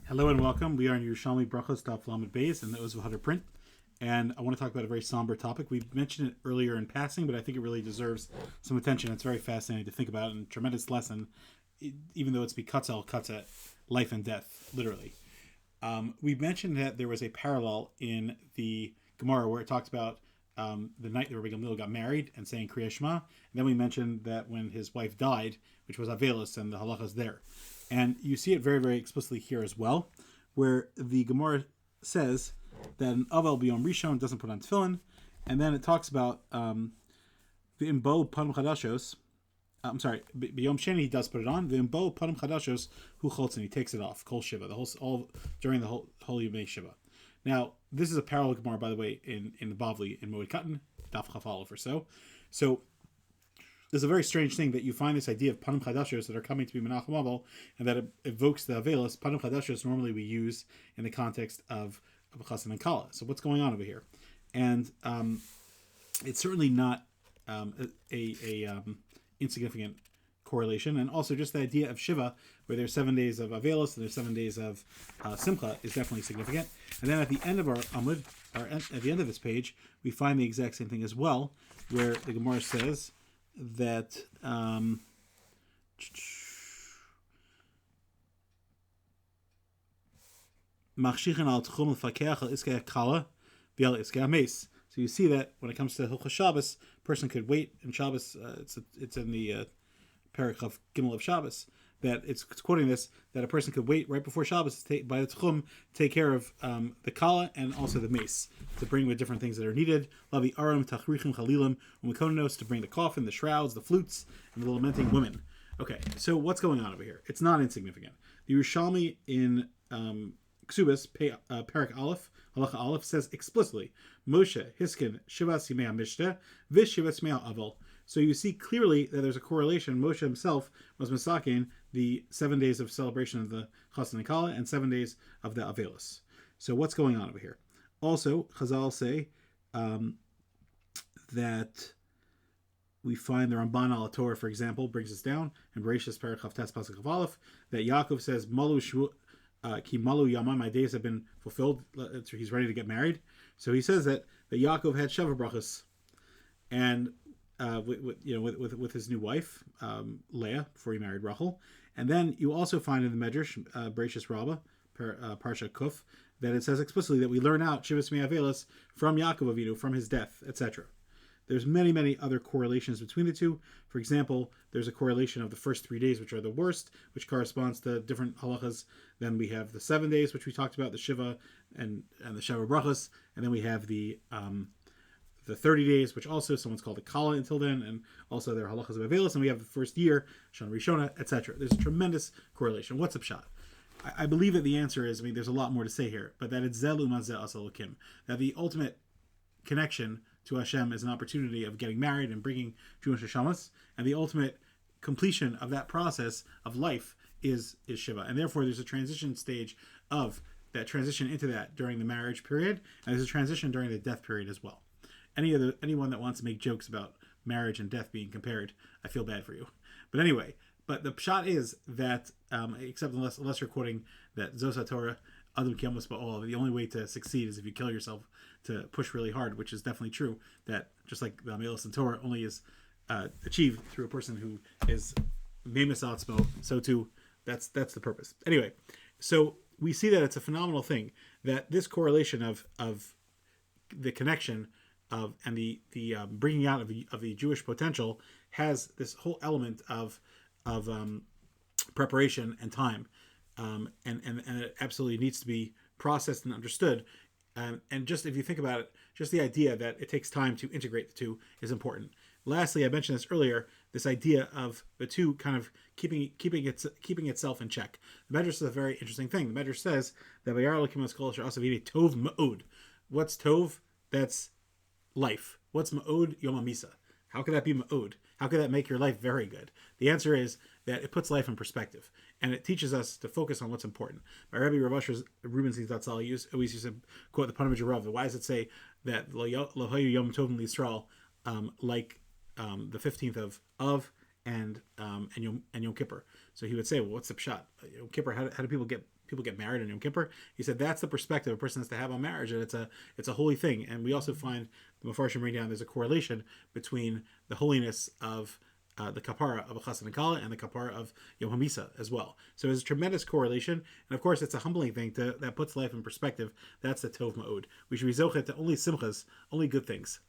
Hello and welcome. We are in Yerushalmi Berachos Daf Lamed Beis and the Oz V'Hadar print. And I want to talk about a very somber topic. We mentioned it earlier in passing, but I think it really deserves some attention. It's very fascinating to think about and a tremendous lesson, even though it's cuts at life and death, literally. We mentioned that there was a parallel in the Gemara where it talks about the night that Rabbi Gamliel got married and saying Kriya Shema. And then we mentioned that when his wife died, which was Avelis, and the halachas there. And you see it very, very explicitly here as well, where the Gemara says that an Avel B'Yom Rishon doesn't put on tefillin, and then it talks about the Imbo Panim Chadashos. B'Yom Sheni he does put it on. The Imbo Panim Chadashos Hu Choltzin, he takes it off. Kol Shiva, all during the whole Yomei Shiva. Now, this is a parallel Gemara, by the way, in the Bavli in Moed Katan, Daf Chaf Aleph or so. So there's a very strange thing that you find this idea of Panim Chadashos that are coming to be Menachem Avel, and that it evokes the Avelis. Panim Chadashos normally we use in the context of Chassan and Kala. So what's going on over here? And it's certainly not a insignificant correlation. And also just the idea of Shiva, where there's 7 days of Avelis and there's 7 days of Simcha, is definitely significant. And then at the end of our Amud, or at the end of this page, we find the exact same thing as well, where the Gemara says that so you see that when it comes to Hilchos Shabbos, a person could wait in Shabbos. It's in the Perek of Gimel of Shabbos that it's quoting this, that a person could wait right before Shabbos to by the Tchum, take care of the Kala and also the mace, to bring with different things that are needed. Lavi Aram, Tachrichim, Chalilim, Umikonos, to bring the coffin, the shrouds, the flutes, and the lamenting women. Okay, so what's going on over here? It's not insignificant. The Yerushalmi in Ksubas, Perek Aleph, Halacha Aleph, says explicitly, Moshe, Hiskin, Shivas Yimei HaMishteh, Vish Shivas Yimei HaAvel. So you see clearly that there's a correlation. Moshe himself was masakin the 7 days of celebration of the Chassan and Kala and 7 days of the Avelis. So what's going on over here? Also, Chazal say that we find the Ramban al Torah, for example, brings us down in Berachos Perek Chavtes Pasuk Chav Aleph, that Yaakov says, "Malu Shvu Ki Malu Yamai, my days have been fulfilled." He's ready to get married. So he says that Yaakov had Sheva Brachos, and with his new wife, Leah, before he married Rachel. And then you also find in the Medrash, Berachos Rabbah, Parsha Kuf, that it says explicitly that we learn out Shivas Me'avelis from Yaakov Avinu, from his death, etc. There's many, many other correlations between the two. For example, there's a correlation of the first 3 days, which are the worst, which corresponds to different halachas. Then we have the 7 days, which we talked about, the Shiva and the Sheva Brachos. And then we have the 30 days, which also someone's called a Kala until then, and also their halachas of Avelis, and we have the first year, Shana Rishona, etc. There's a tremendous correlation. What's up, Pshat? I believe that the answer is, there's a lot more to say here, but that it's Zel Umazeh Asalokim, that the ultimate connection to Hashem is an opportunity of getting married and bringing Jewish Hashamas, and the ultimate completion of that process of life is Shiva. And therefore, there's a transition stage of that transition into that during the marriage period, and there's a transition during the death period as well. Anyone that wants to make jokes about marriage and death being compared, I feel bad for you. But anyway, the pshat is that, except unless you're quoting that Zos HaTorah, Adam Kiyamos Ba'ol, the only way to succeed is if you kill yourself to push really hard, which is definitely true, that just like the Amelis and Torah only is achieved through a person who is Memes Atzmo, so too, that's the purpose. Anyway, so we see that it's a phenomenal thing, that this correlation of the connection and the bringing out of the Jewish potential has this whole element of preparation and time, and it absolutely needs to be processed and understood. And just if you think about it, just the idea that it takes time to integrate the two is important. Lastly, I mentioned this earlier, this idea of the two kind of keeping itself in check. The Medrash is a very interesting thing. The Medrash says that tov ma'od. What's tov? That's life. What's ma'od? Yom HaMisa. How could that be ma'od? How could that make your life very good? The answer is that it puts life in perspective, and it teaches us to focus on what's important. My Rabbi Rav Asher Rubenstein Zatzal always used to quote the Panamid Rav. Why does it say that Lo Hayu Yom Tovim L'Yisrael, like the 15th and Yom Kippur? So he would say, well, what's the pshat? Yom Kippur, how do people get people get married on Yom Kippur. He said that's the perspective a person has to have on marriage, and it's a holy thing. And we also find the Mefarshim bring down there's a correlation between the holiness of the kapara of a chassan and kala and the kapara of Yom HaMisa as well. So there's a tremendous correlation, and of course it's a humbling thing that puts life in perspective. That's the tov ma'od. We should be zochet to only simchas, only good things.